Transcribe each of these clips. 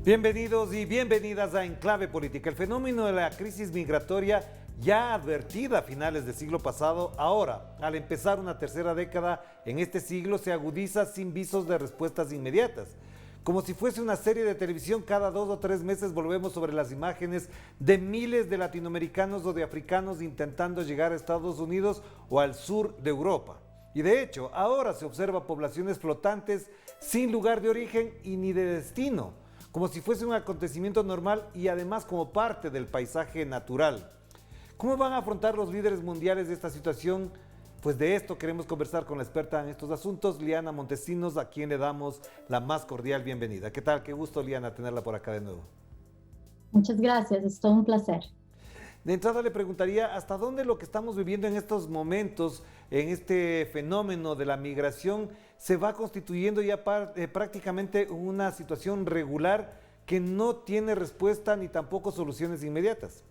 Bienvenidos y bienvenidas a Enclave Política. El fenómeno de la crisis migratoria, ya advertida a finales del siglo pasado, ahora, al empezar una tercera década en este siglo, se agudiza sin visos de respuestas inmediatas. Como si fuese una serie de televisión, cada 2 o 3 meses volvemos sobre las imágenes de miles de latinoamericanos o de africanos intentando llegar a Estados Unidos o al sur de Europa. Y de hecho, ahora se observa poblaciones flotantes sin lugar de origen y ni de destino, como si fuese un acontecimiento normal y además como parte del paisaje natural. ¿Cómo van a afrontar los líderes mundiales de esta situación? Pues de esto queremos conversar con la experta en estos asuntos, Liana Montesinos, a quien le damos la más cordial bienvenida. ¿Qué tal? Qué gusto, Liana, tenerla por acá de nuevo. Muchas gracias, es todo un placer. De entrada le preguntaría, ¿hasta dónde lo que estamos viviendo en estos momentos, en este fenómeno de la migración, se va constituyendo ya prácticamente una situación regular que no tiene respuesta ni tampoco soluciones inmediatas?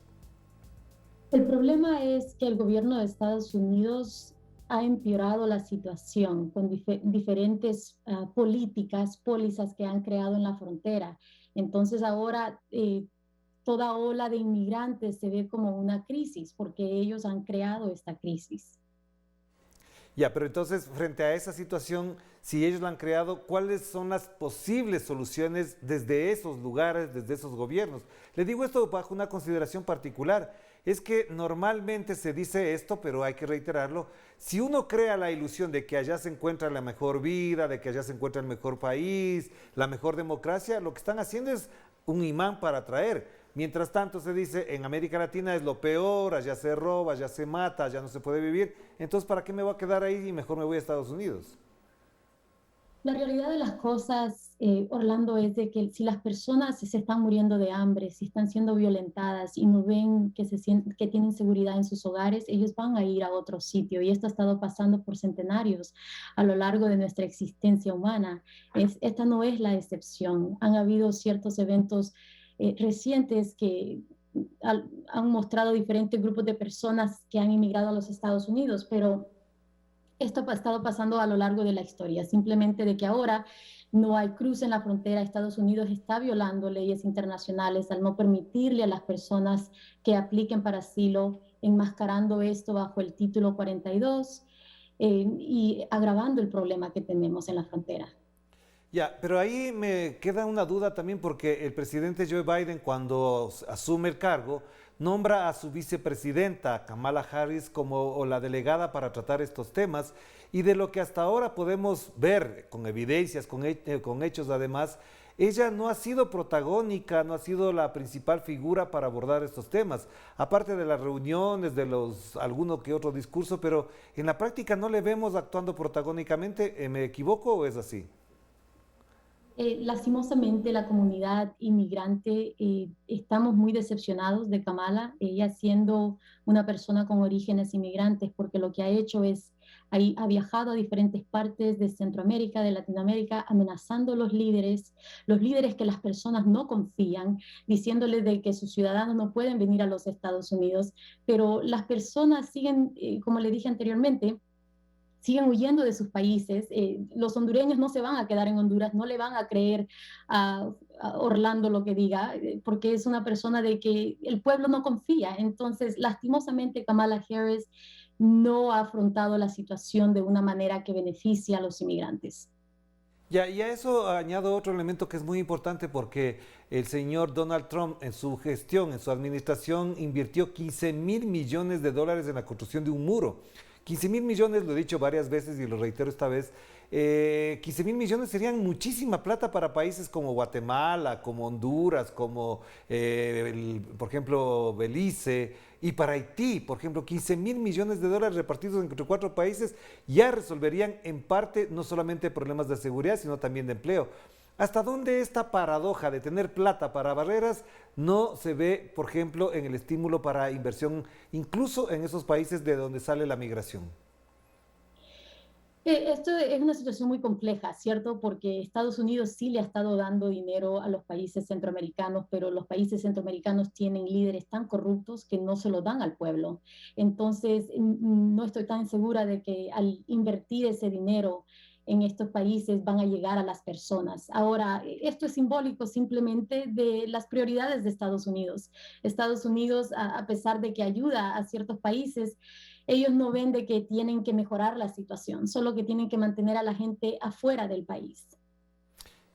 El problema es que el gobierno de Estados Unidos ha empeorado la situación con diferentes pólizas que han creado en la frontera. Entonces ahora toda ola de inmigrantes se ve como una crisis porque ellos han creado esta crisis. Ya, pero entonces, frente a esa situación, si ellos la han creado, ¿cuáles son las posibles soluciones desde esos lugares, desde esos gobiernos? Le digo esto bajo una consideración particular. Es que normalmente se dice esto, pero hay que reiterarlo. Si uno crea la ilusión de que allá se encuentra la mejor vida, de que allá se encuentra el mejor país, la mejor democracia, lo que están haciendo es un imán para atraer. Mientras tanto se dice, en América Latina es lo peor, allá se roba, allá se mata, allá no se puede vivir. Entonces, ¿para qué me voy a quedar ahí y mejor me voy a Estados Unidos? La realidad de las cosas, Orlando, es de que si las personas se están muriendo de hambre, si están siendo violentadas y no ven que, que tienen seguridad en sus hogares, ellos van a ir a otro sitio. Y esto ha estado pasando por centenarios a lo largo de nuestra existencia humana. Esta no es la excepción. Han habido ciertos eventos recientes que han mostrado diferentes grupos de personas que han inmigrado a los Estados Unidos, pero esto ha estado pasando a lo largo de la historia, simplemente de que ahora no hay cruce en la frontera. Estados Unidos está violando leyes internacionales al no permitirle a las personas que apliquen para asilo, enmascarando esto bajo el título 42 y agravando el problema que tenemos en la frontera. Ya, pero ahí me queda una duda también porque el presidente Joe Biden, cuando asume el cargo, nombra a su vicepresidenta Kamala Harris como o la delegada para tratar estos temas, y de lo que hasta ahora podemos ver con evidencias, con hechos además, ella no ha sido protagónica, no ha sido la principal figura para abordar estos temas, aparte de las reuniones, de los alguno que otro discurso, pero en la práctica no le vemos actuando protagónicamente. ¿Me equivoco o es así? Lastimosamente, la comunidad inmigrante estamos muy decepcionados de Kamala, ella siendo una persona con orígenes inmigrantes, porque lo que ha hecho es, ha viajado a diferentes partes de Centroamérica, de Latinoamérica, amenazando a los líderes que las personas no confían, diciéndoles de que sus ciudadanos no pueden venir a los Estados Unidos, pero las personas siguen, como le dije anteriormente, siguen huyendo de sus países. Los hondureños no se van a quedar en Honduras, no le van a creer a Orlando lo que diga, porque es una persona de que el pueblo no confía. Entonces, lastimosamente, Kamala Harris no ha afrontado la situación de una manera que beneficie a los inmigrantes. Ya, y a eso añado otro elemento que es muy importante porque el señor Donald Trump en su gestión, en su administración, invirtió 15.000 millones de dólares en la construcción de un muro. 15.000 millones, lo he dicho varias veces y lo reitero esta vez, 15.000 millones serían muchísima plata para países como Guatemala, como Honduras, como, por ejemplo, Belice, y para Haití, por ejemplo, 15.000 millones de dólares repartidos entre 4 países ya resolverían en parte no solamente problemas de seguridad, sino también de empleo. ¿Hasta dónde esta paradoja de tener plata para barreras no se ve, por ejemplo, en el estímulo para inversión, incluso en esos países de donde sale la migración? Esto es una situación muy compleja, ¿cierto? Porque Estados Unidos sí le ha estado dando dinero a los países centroamericanos, pero los países centroamericanos tienen líderes tan corruptos que no se lo dan al pueblo. Entonces, no estoy tan segura de que al invertir ese dinero en estos países van a llegar a las personas. Ahora, esto es simbólico simplemente de las prioridades de Estados Unidos. Estados Unidos, a pesar de que ayuda a ciertos países, ellos no ven de que tienen que mejorar la situación, solo que tienen que mantener a la gente afuera del país.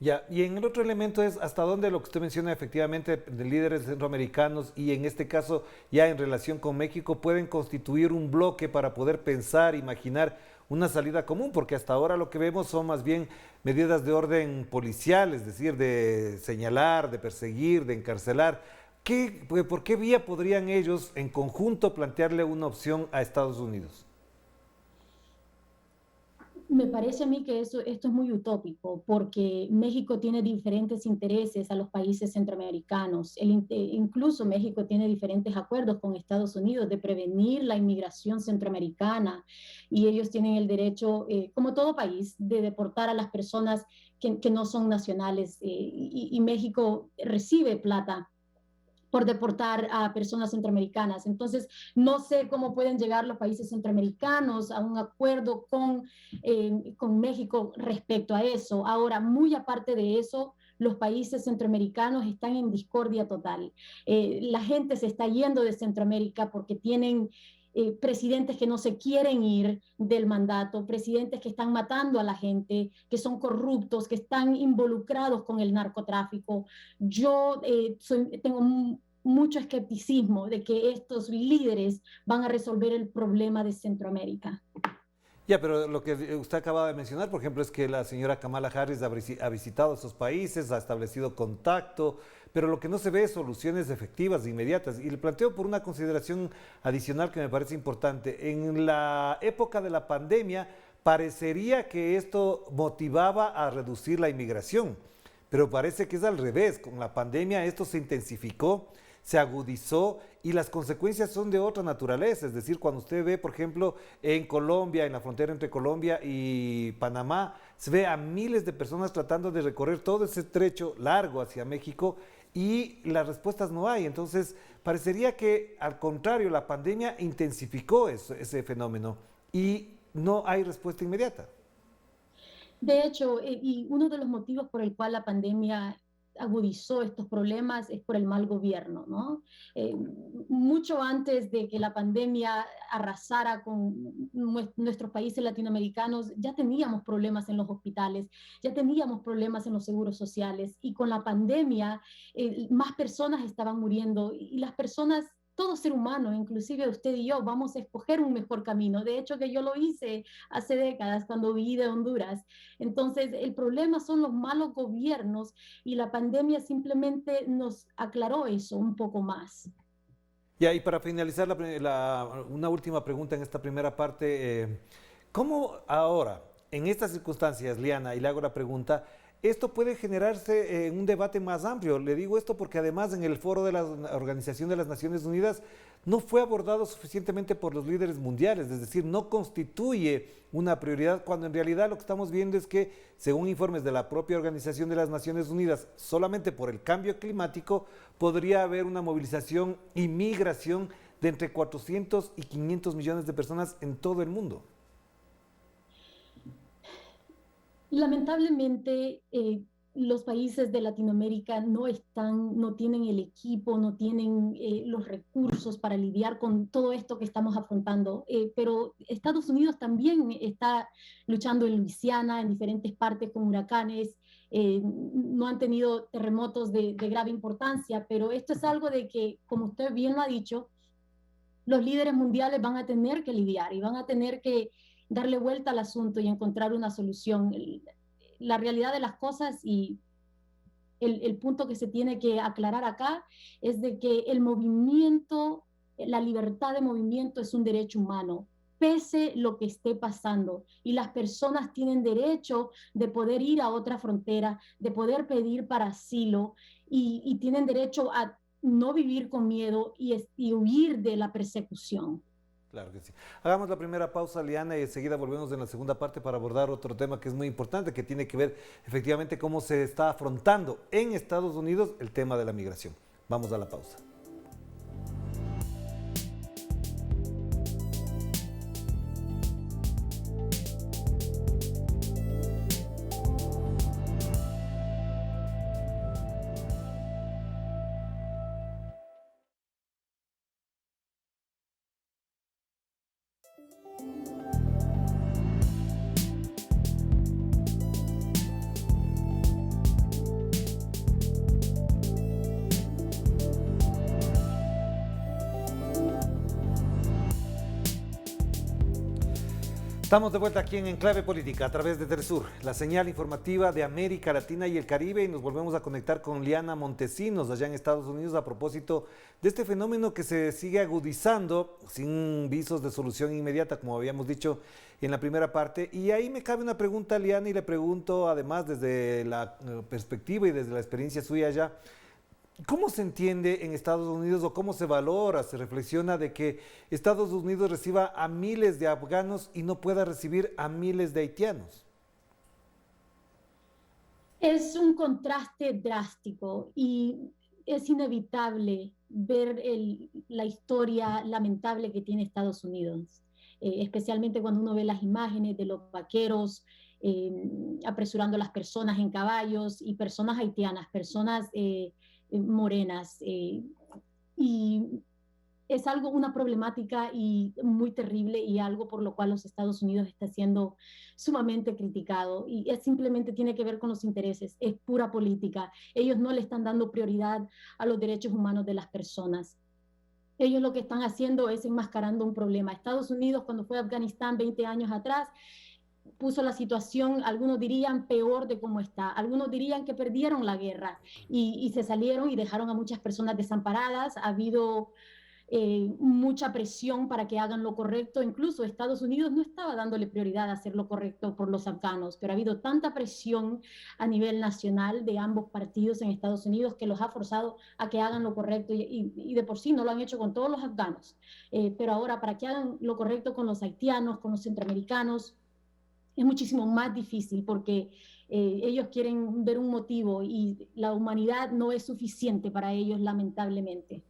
Ya, y en el otro elemento es hasta dónde lo que usted menciona efectivamente de líderes centroamericanos y en este caso ya en relación con México pueden constituir un bloque para poder pensar, imaginar una salida común, porque hasta ahora lo que vemos son más bien medidas de orden policial, es decir, de señalar, de perseguir, de encarcelar. ¿Por qué vía podrían ellos en conjunto plantearle una opción a Estados Unidos? Me parece a mí que esto es muy utópico, porque México tiene diferentes intereses a los países centroamericanos. Incluso México tiene diferentes acuerdos con Estados Unidos de prevenir la inmigración centroamericana y ellos tienen el derecho, como todo país, de deportar a las personas que no son nacionales y México recibe plata por deportar a personas centroamericanas. Entonces, no sé cómo pueden llegar los países centroamericanos a un acuerdo con México respecto a eso. Ahora, muy aparte de eso, los países centroamericanos están en discordia total. La gente se está yendo de Centroamérica porque tienen presidentes que no se quieren ir del mandato, presidentes que están matando a la gente, que son corruptos, que están involucrados con el narcotráfico. Yo tengo mucho escepticismo de que estos líderes van a resolver el problema de Centroamérica. Ya, pero lo que usted acaba de mencionar, por ejemplo, es que la señora Kamala Harris ha visitado esos países, ha establecido contacto, pero lo que no se ve es soluciones efectivas, inmediatas. Y le planteo por una consideración adicional que me parece importante. En la época de la pandemia, parecería que esto motivaba a reducir la inmigración, pero parece que es al revés. Con la pandemia esto se intensificó, se agudizó y las consecuencias son de otra naturaleza. Es decir, cuando usted ve, por ejemplo, en Colombia, en la frontera entre Colombia y Panamá, se ve a miles de personas tratando de recorrer todo ese trecho largo hacia México y las respuestas no hay. Entonces, parecería que al contrario, la pandemia intensificó ese fenómeno y no hay respuesta inmediata. De hecho, y uno de los motivos por el cual la pandemia agudizó estos problemas es por el mal gobierno, ¿no? Mucho antes de que la pandemia arrasara con nuestros países latinoamericanos, ya teníamos problemas en los hospitales, ya teníamos problemas en los seguros sociales y con la pandemia más personas estaban muriendo y las personas todo ser humano, inclusive usted y yo, vamos a escoger un mejor camino. De hecho, que yo lo hice hace décadas cuando viví de Honduras. Entonces, el problema son los malos gobiernos y la pandemia simplemente nos aclaró eso un poco más. Ya, y para finalizar, una última pregunta en esta primera parte. ¿Cómo ahora, en estas circunstancias, Liana, y le hago la pregunta, esto puede generarse en un debate más amplio? Le digo esto porque además en el foro de la Organización de las Naciones Unidas no fue abordado suficientemente por los líderes mundiales, es decir, no constituye una prioridad cuando en realidad lo que estamos viendo es que, según informes de la propia Organización de las Naciones Unidas, solamente por el cambio climático podría haber una movilización y migración de entre 400 y 500 millones de personas en todo el mundo. Lamentablemente, los países de Latinoamérica no tienen el equipo, no tienen los recursos para lidiar con todo esto que estamos afrontando. Pero Estados Unidos también está luchando en Luisiana, en diferentes partes con huracanes. No han tenido terremotos de grave importancia, pero esto es algo de que, como usted bien lo ha dicho, los líderes mundiales van a tener que lidiar y van a tener que darle vuelta al asunto y encontrar una solución. La realidad de las cosas y el punto que se tiene que aclarar acá es de que el movimiento, la libertad de movimiento es un derecho humano, pese lo que esté pasando. Y las personas tienen derecho de poder ir a otra frontera, de poder pedir para asilo y tienen derecho a no vivir con miedo y huir de la persecución. Claro que sí. Hagamos la primera pausa, Liana, y enseguida volvemos en la segunda parte para abordar otro tema que es muy importante, que tiene que ver efectivamente cómo se está afrontando en Estados Unidos el tema de la migración. Vamos a la pausa. Estamos de vuelta aquí en Enclave Política a través de Telesur, la señal informativa de América Latina y el Caribe, y nos volvemos a conectar con Liana Montesinos allá en Estados Unidos a propósito de este fenómeno que se sigue agudizando sin visos de solución inmediata, como habíamos dicho en la primera parte. Y ahí me cabe una pregunta, Liana, y le pregunto además desde la perspectiva y desde la experiencia suya allá. ¿Cómo se entiende en Estados Unidos o cómo se valora, se reflexiona de que Estados Unidos reciba a miles de afganos y no pueda recibir a miles de haitianos? Es un contraste drástico y es inevitable ver la historia lamentable que tiene Estados Unidos, especialmente cuando uno ve las imágenes de los vaqueros apresurando a las personas en caballos y personas haitianas, personas morenas. Y es algo, una problemática y muy terrible y algo por lo cual los Estados Unidos está siendo sumamente criticado y es simplemente tiene que ver con los intereses, es pura política. Ellos no le están dando prioridad a los derechos humanos de las personas. Ellos lo que están haciendo es enmascarando un problema. Estados Unidos, cuando fue a Afganistán 20 años atrás, puso la situación, algunos dirían peor de cómo está, algunos dirían que perdieron la guerra y se salieron y dejaron a muchas personas desamparadas. Ha habido mucha presión para que hagan lo correcto. Incluso Estados Unidos no estaba dándole prioridad a hacer lo correcto por los afganos, pero ha habido tanta presión a nivel nacional de ambos partidos en Estados Unidos que los ha forzado a que hagan lo correcto y de por sí no lo han hecho con todos los afganos. Pero ahora para que hagan lo correcto con los haitianos, con los centroamericanos, es muchísimo más difícil porque ellos quieren ver un motivo y la humanidad no es suficiente para ellos, lamentablemente.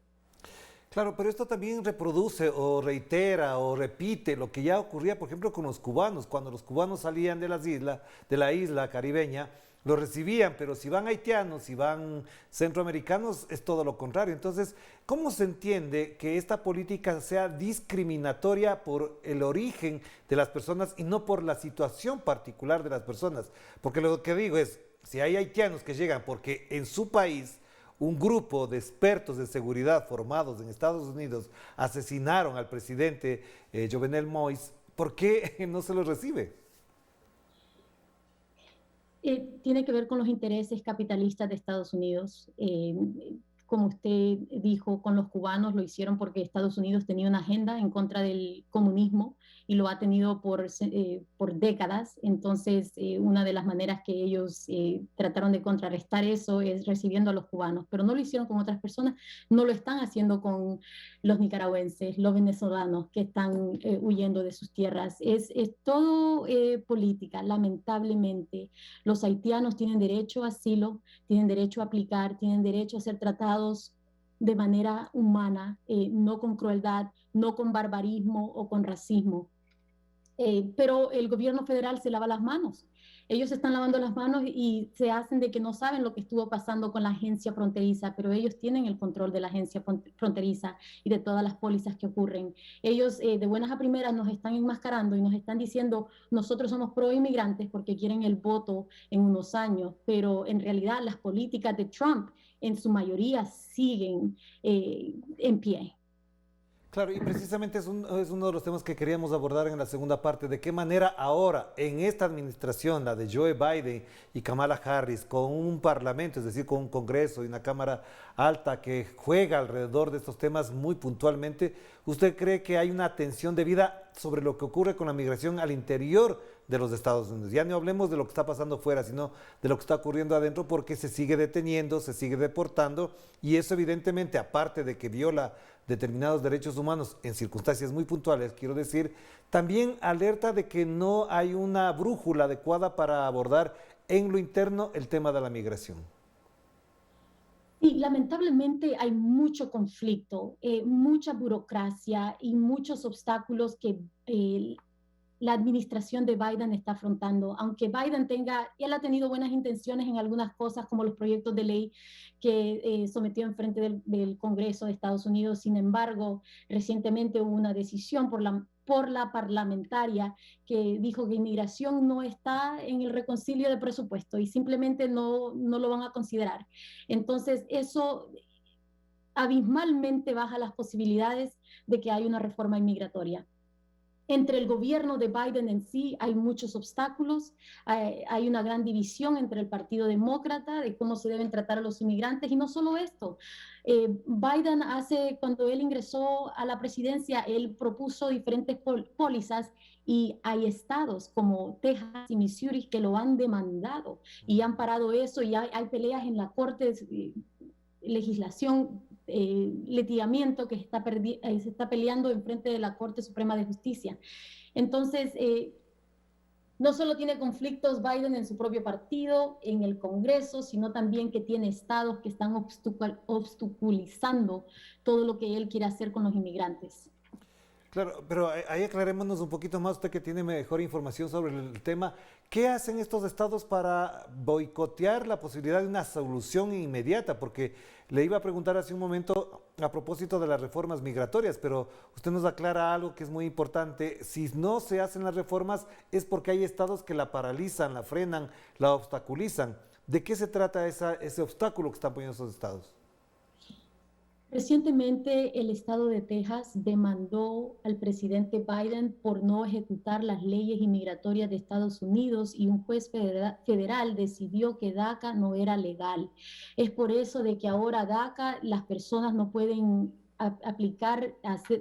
Claro, pero esto también reproduce o reitera o repite lo que ya ocurría, por ejemplo, con los cubanos. Cuando los cubanos salían de la isla caribeña, los recibían, pero si van haitianos, si van centroamericanos, es todo lo contrario. Entonces, ¿cómo se entiende que esta política sea discriminatoria por el origen de las personas y no por la situación particular de las personas? Porque lo que digo es, si hay haitianos que llegan porque en su país un grupo de expertos de seguridad formados en Estados Unidos asesinaron al presidente Jovenel Moïse, ¿por qué no se los recibe? Tiene que ver con los intereses capitalistas de Estados Unidos. Como usted dijo, con los cubanos lo hicieron porque Estados Unidos tenía una agenda en contra del comunismo y lo ha tenido por décadas. Entonces, una de las maneras que ellos trataron de contrarrestar eso es recibiendo a los cubanos, pero no lo hicieron con otras personas, no lo están haciendo con los nicaragüenses, los venezolanos que están huyendo de sus tierras. Es todo política, lamentablemente. Los haitianos tienen derecho a asilo, tienen derecho a aplicar, tienen derecho a ser tratados de manera humana, no con crueldad, no con barbarismo o con racismo. Pero el gobierno federal se lava las manos. Ellos se están lavando las manos y se hacen de que no saben lo que estuvo pasando con la agencia fronteriza, pero ellos tienen el control de la agencia fronteriza y de todas las pólizas que ocurren. Ellos de buenas a primeras nos están enmascarando y nos están diciendo nosotros somos pro inmigrantes porque quieren el voto en unos años, pero en realidad las políticas de Trump en su mayoría siguen en pie. Claro, y precisamente es uno de los temas que queríamos abordar en la segunda parte. ¿De qué manera ahora, en esta administración, la de Joe Biden y Kamala Harris, con un parlamento, es decir, con un Congreso y una Cámara alta que juega alrededor de estos temas muy puntualmente, usted cree que hay una atención debida sobre lo que ocurre con la migración al interior de los Estados Unidos? Ya no hablemos de lo que está pasando fuera, sino de lo que está ocurriendo adentro, porque se sigue deteniendo, se sigue deportando, y eso evidentemente, aparte de que viola determinados derechos humanos en circunstancias muy puntuales, quiero decir, también alerta de que no hay una brújula adecuada para abordar en lo interno el tema de la migración. Y lamentablemente hay mucho conflicto, mucha burocracia y muchos obstáculos que la administración de Biden está afrontando. Aunque Biden él ha tenido buenas intenciones en algunas cosas, como los proyectos de ley que sometió en frente del Congreso de Estados Unidos. Sin embargo, recientemente hubo una decisión por la parlamentaria que dijo que inmigración no está en el reconcilio de presupuesto y simplemente no lo van a considerar. Entonces, eso abismalmente baja las posibilidades de que haya una reforma inmigratoria. Entre el gobierno de Biden en sí hay muchos obstáculos, hay una gran división entre el Partido Demócrata de cómo se deben tratar a los inmigrantes, y no solo esto. Biden cuando él ingresó a la presidencia, él propuso diferentes pólizas, y hay estados como Texas y Missouri que lo han demandado y han parado eso, y hay peleas en la corte, legislación, litigamiento que se está peleando en frente de la Corte Suprema de Justicia. Entonces, no solo tiene conflictos Biden en su propio partido, en el Congreso, sino también que tiene estados que están obstaculizando todo lo que él quiere hacer con los inmigrantes. Claro, pero ahí aclarémonos un poquito más, usted que tiene mejor información sobre el tema. ¿Qué hacen estos estados para boicotear la posibilidad de una solución inmediata? Porque le iba a preguntar hace un momento a propósito de las reformas migratorias, pero usted nos aclara algo que es muy importante. Si no se hacen las reformas es porque hay estados que la paralizan, la frenan, la obstaculizan. ¿De qué se trata ese obstáculo que están poniendo esos estados? Recientemente, el estado de Texas demandó al presidente Biden por no ejecutar las leyes inmigratorias de Estados Unidos, y un juez federal decidió que DACA no era legal. Es por eso de que ahora DACA, las personas no pueden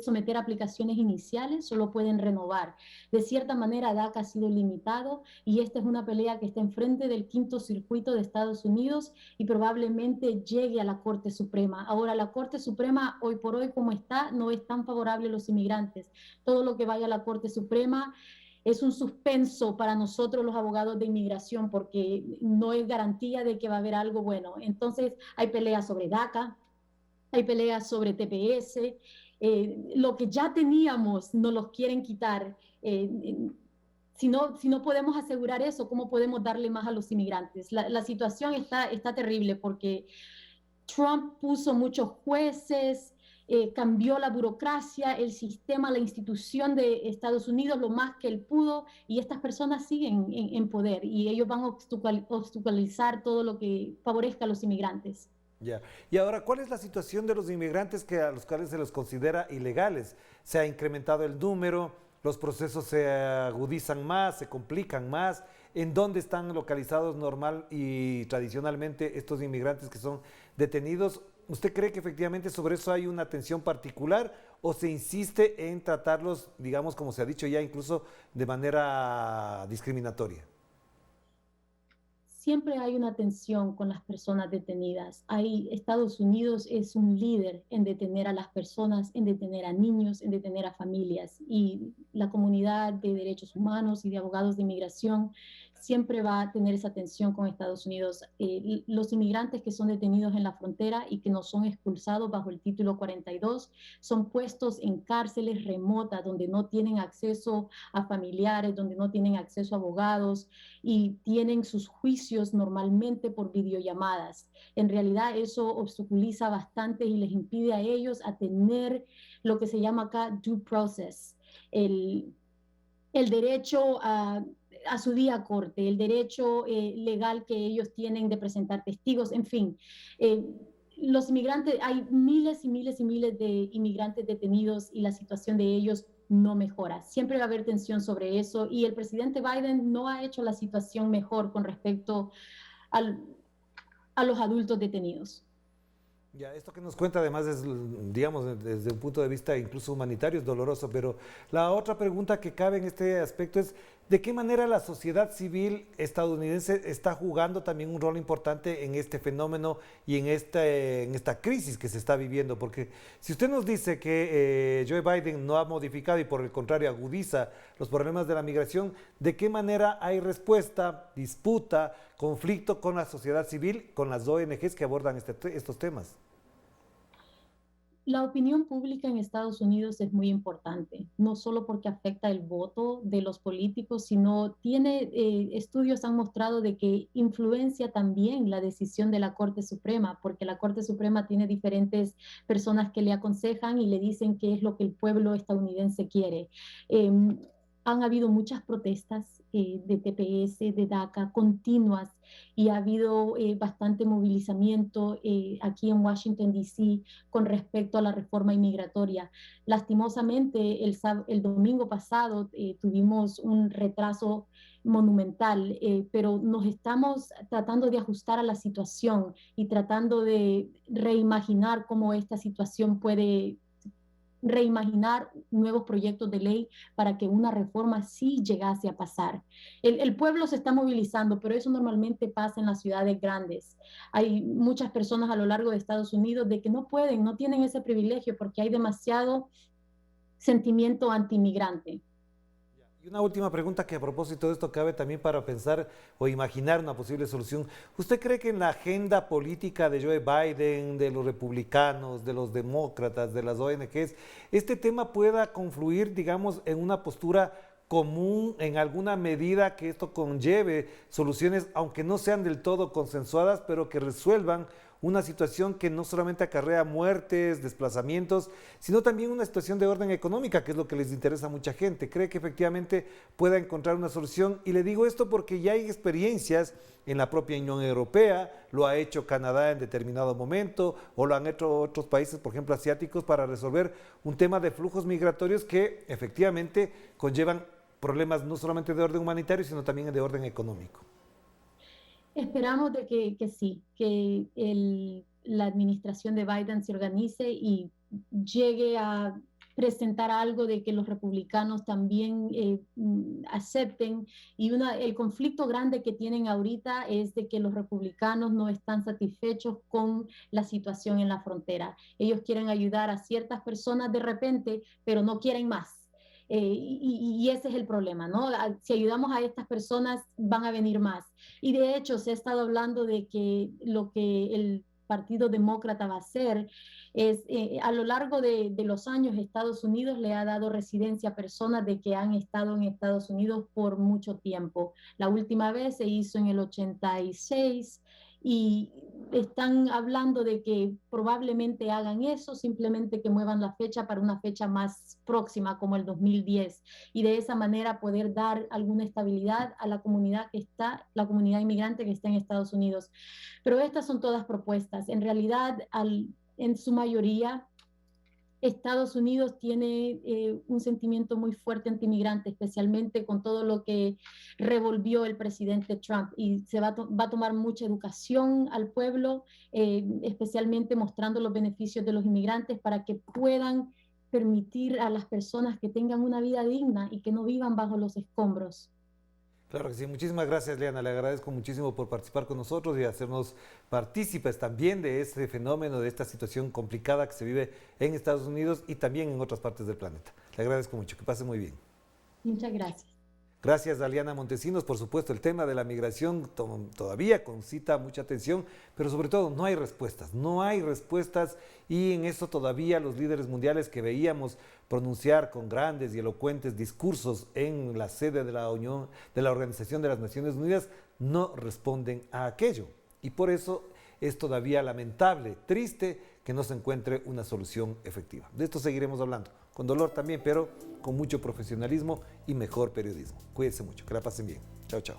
someter aplicaciones iniciales, solo pueden renovar. De cierta manera, DACA ha sido limitado, y esta es una pelea que está enfrente del Quinto Circuito de Estados Unidos y probablemente llegue a la Corte Suprema. Ahora, la Corte Suprema, hoy por hoy, como está, no es tan favorable a los inmigrantes. Todo lo que vaya a la Corte Suprema es un suspenso para nosotros los abogados de inmigración, porque no es garantía de que va a haber algo bueno. Entonces, hay peleas sobre DACA, hay peleas sobre TPS, lo que ya teníamos nos los quieren quitar. Si no podemos asegurar eso, ¿cómo podemos darle más a los inmigrantes? La situación está terrible, porque Trump puso muchos jueces, cambió la burocracia, el sistema, la institución de Estados Unidos lo más que él pudo, y estas personas siguen en poder, y ellos van a obstaculizar todo lo que favorezca a los inmigrantes. Ya. Y ahora, ¿cuál es la situación de los inmigrantes a los cuales se los considera ilegales? ¿Se ha incrementado el número? ¿Los procesos se agudizan más, se complican más? ¿En dónde están localizados normal y tradicionalmente estos inmigrantes que son detenidos? ¿Usted cree que efectivamente sobre eso hay una atención particular, o se insiste en tratarlos, digamos, como se ha dicho ya, incluso de manera discriminatoria? Siempre hay una tensión con las personas detenidas. Estados Unidos es un líder en detener a las personas, en detener a niños, en detener a familias, y la comunidad de derechos humanos y de abogados de inmigración siempre va a tener esa tensión con Estados Unidos. Los inmigrantes que son detenidos en la frontera y que no son expulsados bajo el título 42 son puestos en cárceles remotas donde no tienen acceso a familiares, donde no tienen acceso a abogados, y tienen sus juicios normalmente por videollamadas. En realidad, eso obstaculiza bastante y les impide a ellos a tener lo que se llama acá due process, el derecho a su día a corte, el derecho legal que ellos tienen de presentar testigos, en fin. Los inmigrantes, hay miles y miles y miles de inmigrantes detenidos, y la situación de ellos no mejora. Siempre va a haber tensión sobre eso, y el presidente Biden no ha hecho la situación mejor con respecto a los adultos detenidos. Ya, esto que nos cuenta además es, digamos, desde un punto de vista incluso humanitario es doloroso, pero la otra pregunta que cabe en este aspecto es ¿de qué manera la sociedad civil estadounidense está jugando también un rol importante en este fenómeno y en esta crisis que se está viviendo? Porque si usted nos dice que Joe Biden no ha modificado y por el contrario agudiza los problemas de la migración, ¿de qué manera hay respuesta, disputa, conflicto con la sociedad civil, con las ONGs que abordan estos temas? La opinión pública en Estados Unidos es muy importante, no solo porque afecta el voto de los políticos, sino estudios han mostrado de que influencia también la decisión de la Corte Suprema, porque la Corte Suprema tiene diferentes personas que le aconsejan y le dicen qué es lo que el pueblo estadounidense quiere. Eh, Han habido muchas protestas de TPS, de DACA, continuas, y ha habido bastante movilizamiento aquí en Washington, D.C., con respecto a la reforma inmigratoria. Lastimosamente, el domingo pasado tuvimos un retraso monumental, pero nos estamos tratando de ajustar a la situación y tratando de reimaginar cómo esta situación puede reimaginar nuevos proyectos de ley para que una reforma sí llegase a pasar. El pueblo se está movilizando, pero eso normalmente pasa en las ciudades grandes. Hay muchas personas a lo largo de Estados Unidos de que no pueden, no tienen ese privilegio porque hay demasiado sentimiento antimigrante. Y una última pregunta que a propósito de esto cabe también para pensar o imaginar una posible solución. ¿Usted cree que en la agenda política de Joe Biden, de los republicanos, de los demócratas, de las ONGs, este tema pueda confluir, digamos, en una postura común, en alguna medida que esto conlleve soluciones, aunque no sean del todo consensuadas, pero que resuelvan una situación que no solamente acarrea muertes, desplazamientos, sino también una situación de orden económica, que es lo que les interesa a mucha gente? ¿Cree que efectivamente pueda encontrar una solución? Y le digo esto porque ya hay experiencias en la propia Unión Europea, lo ha hecho Canadá en determinado momento, o lo han hecho otros países, por ejemplo, asiáticos, para resolver un tema de flujos migratorios que efectivamente conllevan problemas no solamente de orden humanitario, sino también de orden económico. Esperamos de que sí, que la administración de Biden se organice y llegue a presentar algo de que los republicanos también acepten. Y el conflicto grande que tienen ahorita es de que los republicanos no están satisfechos con la situación en la frontera. Ellos quieren ayudar a ciertas personas de repente, pero no quieren más. Y ese es el problema, ¿no? Si ayudamos a estas personas, van a venir más. Y de hecho, se ha estado hablando de que lo que el Partido Demócrata va a hacer es, a lo largo de los años, Estados Unidos le ha dado residencia a personas de que han estado en Estados Unidos por mucho tiempo. La última vez se hizo en el 86 y están hablando de que probablemente hagan eso, simplemente que muevan la fecha para una fecha más próxima, como el 2010, y de esa manera poder dar alguna estabilidad a la comunidad la comunidad inmigrante que está en Estados Unidos. Pero estas son todas propuestas. En realidad, en su mayoría, Estados Unidos tiene un sentimiento muy fuerte antimigrante, especialmente con todo lo que revolvió el presidente Trump. Y va a tomar mucha educación al pueblo, especialmente mostrando los beneficios de los inmigrantes para que puedan permitir a las personas que tengan una vida digna y que no vivan bajo los escombros. Claro que sí, muchísimas gracias, Leana, le agradezco muchísimo por participar con nosotros y hacernos partícipes también de este fenómeno, de esta situación complicada que se vive en Estados Unidos y también en otras partes del planeta. Le agradezco mucho, que pase muy bien. Muchas gracias. Gracias, Daliana Montesinos. Por supuesto, el tema de la migración todavía concita mucha atención, pero sobre todo no hay respuestas y en eso todavía los líderes mundiales que veíamos pronunciar con grandes y elocuentes discursos en la sede de la Organización de las Naciones Unidas no responden a aquello. Y por eso es todavía lamentable, triste que no se encuentre una solución efectiva. De esto seguiremos hablando, con dolor también, pero con mucho profesionalismo y mejor periodismo. Cuídense mucho, que la pasen bien. Chao, chao.